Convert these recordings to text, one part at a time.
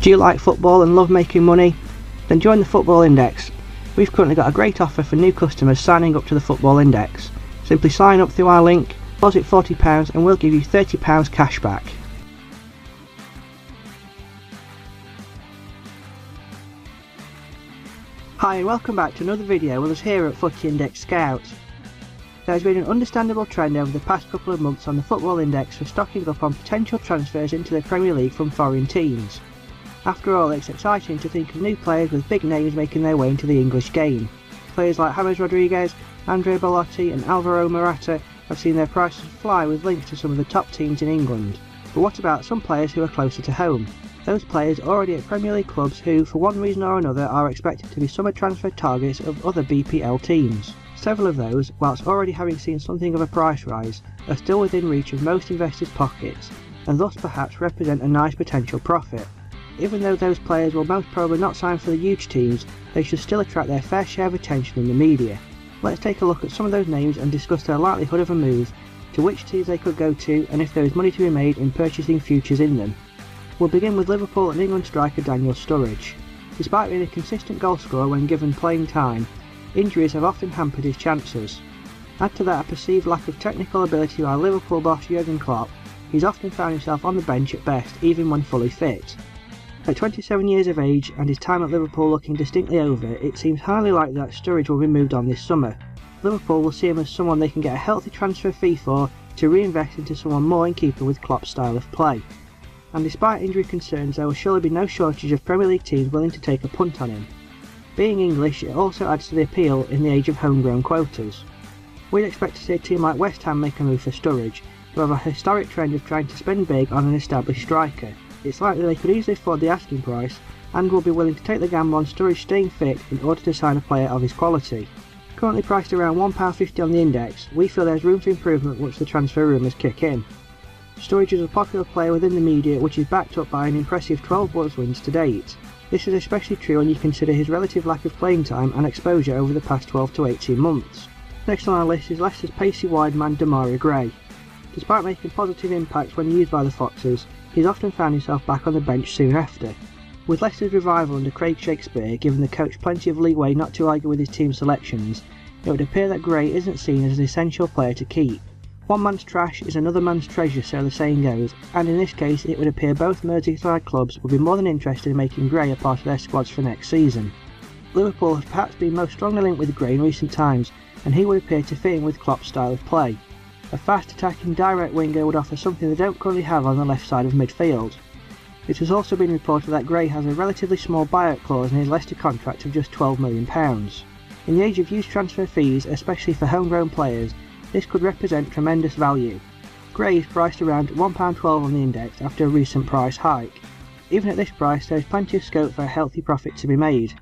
Do you like football and love making money? Then join the Football Index. We've currently got a great offer for new customers signing up to the Football Index. Simply sign up through our link, deposit £40 and we'll give you £30 cash back. Hi and welcome back to another video with us here at Footy Index Scout. There has been an understandable trend over the past couple of months on the Football Index for stocking up on potential transfers into the Premier League from foreign teams. After all, it's exciting to think of new players with big names making their way into the English game. Players like James Rodriguez, Andrea Bellotti and Alvaro Morata have seen their prices fly with links to some of the top teams in England. But what about some players who are closer to home? Those players already at Premier League clubs who, for one reason or another, are expected to be summer transfer targets of other BPL teams. Several of those, whilst already having seen something of a price rise, are still within reach of most investors' pockets, and thus perhaps represent a nice potential profit. Even though those players will most probably not sign for the huge teams, they should still attract their fair share of attention in the media. Let's take a look at some of those names and discuss their likelihood of a move, to which teams they could go to, and if there is money to be made in purchasing futures in them. We'll begin with Liverpool and England striker Daniel Sturridge. Despite being a consistent goalscorer when given playing time, injuries have often hampered his chances. Add to that a perceived lack of technical ability by Liverpool boss Jurgen Klopp, he's often found himself on the bench at best even when fully fit. At 27 years of age and his time at Liverpool looking distinctly over, it seems highly likely that Sturridge will be moved on this summer. Liverpool will see him as someone they can get a healthy transfer fee for to reinvest into someone more in keeping with Klopp's style of play. And despite injury concerns, there will surely be no shortage of Premier League teams willing to take a punt on him. Being English, it also adds to the appeal in the age of homegrown quotas. We'd expect to see a team like West Ham make a move for Sturridge, who have a historic trend of trying to spend big on an established striker. It's likely they could easily afford the asking price and will be willing to take the gamble on Sturridge staying fit in order to sign a player of his quality. Currently priced around £1.50 on the index, we feel there is room for improvement once the transfer rumours kick in. Sturridge is a popular player within the media, which is backed up by an impressive 12 Buzz wins to date. This is especially true when you consider his relative lack of playing time and exposure over the past 12 to 18 months. Next on our list is Leicester's pacey wide man Demarai Gray. Despite making positive impacts when used by the Foxes, he's often found himself back on the bench soon after. With Leicester's revival under Craig Shakespeare giving the coach plenty of leeway not to argue with his team selections, it would appear that Gray isn't seen as an essential player to keep. One man's trash is another man's treasure, so the saying goes, and in this case it would appear both Merseyside clubs would be more than interested in making Gray a part of their squads for next season. Liverpool have perhaps been most strongly linked with Gray in recent times, and he would appear to fit in with Klopp's style of play. A fast attacking direct winger would offer something they don't currently have on the left side of midfield. It has also been reported that Gray has a relatively small buyout clause in his Leicester contract of just £12 million. In the age of huge transfer fees, especially for homegrown players, this could represent tremendous value. Gray is priced around £1.12 on the index after a recent price hike. Even at this price, there is plenty of scope for a healthy profit to be made.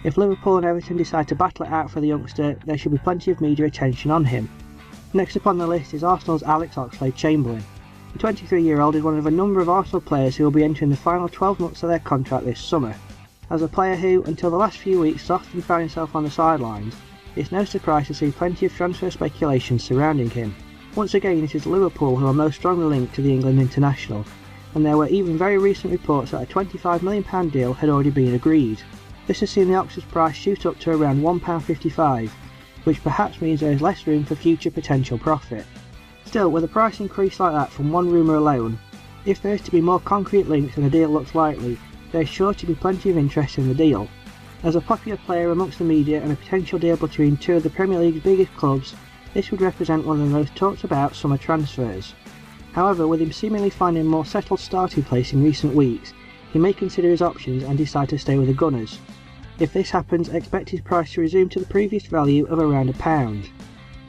If Liverpool and Everton decide to battle it out for the youngster, there should be plenty of media attention on him. Next up on the list is Arsenal's Alex Oxlade-Chamberlain. The 23-year-old is one of a number of Arsenal players who will be entering the final 12 months of their contract this summer. As a player who, until the last few weeks, has often found himself on the sidelines, it's no surprise to see plenty of transfer speculation surrounding him. Once again, it is Liverpool who are most strongly linked to the England international, and there were even very recent reports that a £25 million deal had already been agreed. This has seen the Ox's price shoot up to around £1.55, which perhaps means there is less room for future potential profit. Still, with a price increase like that from one rumour alone, if there is to be more concrete links and a deal looks likely, there is sure to be plenty of interest in the deal. As a popular player amongst the media and a potential deal between two of the Premier League's biggest clubs, this would represent one of the most talked about summer transfers. However, with him seemingly finding a more settled starting place in recent weeks, he may consider his options and decide to stay with the Gunners. If this happens, expect his price to resume to the previous value of around £1.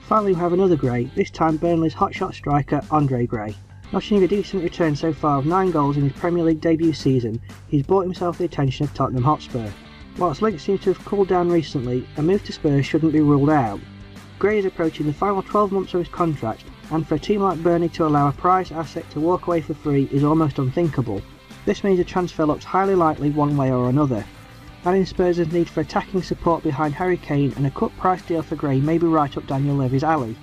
Finally we have another Gray, this time Burnley's hotshot striker Andre Gray. Notching a decent return so far of 9 goals in his Premier League debut season, he's brought himself the attention of Tottenham Hotspur. Whilst links seem to have cooled down recently, a move to Spurs shouldn't be ruled out. Gray is approaching the final 12 months of his contract, and for a team like Burnley to allow a prize asset to walk away for free is almost unthinkable. This means a transfer looks highly likely one way or another. Adding Spurs' need for attacking support behind Harry Kane and a cut price deal for Gray may be right up Daniel Levy's alley.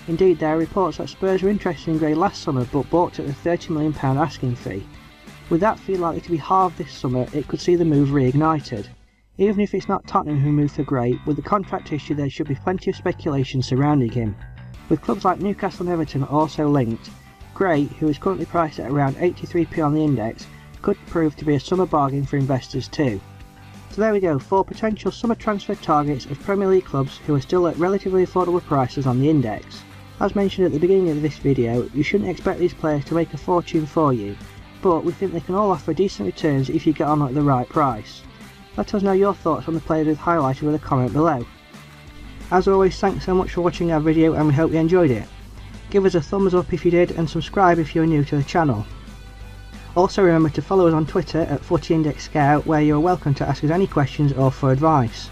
Indeed, there are reports that Spurs were interested in Gray last summer but balked at the £30 million asking fee. With that fee likely to be halved this summer, it could see the move reignited. Even if it's not Tottenham who move for Gray, with the contract issue there should be plenty of speculation surrounding him. With clubs like Newcastle and Everton also linked, Gray, who is currently priced at around 83p on the index, could prove to be a summer bargain for investors too. So there we go, 4 potential summer transfer targets of Premier League clubs who are still at relatively affordable prices on the index. As mentioned at the beginning of this video, you shouldn't expect these players to make a fortune for you, but we think they can all offer decent returns if you get on at the right price. Let us know your thoughts on the players we've highlighted with a comment below. As always, thanks so much for watching our video and we hope you enjoyed it. Give us a thumbs up if you did and subscribe if you are new to the channel. Also remember to follow us on Twitter at Footy Index Scout, where you are welcome to ask us any questions or for advice.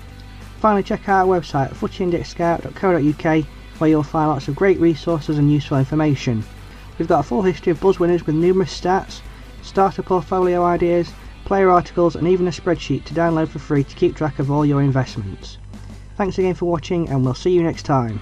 Finally, check out our website at footyindexscout.co.uk, where you'll find lots of great resources and useful information. We've got a full history of buzz winners with numerous stats, starter portfolio ideas, player articles and even a spreadsheet to download for free to keep track of all your investments. Thanks again for watching and we'll see you next time.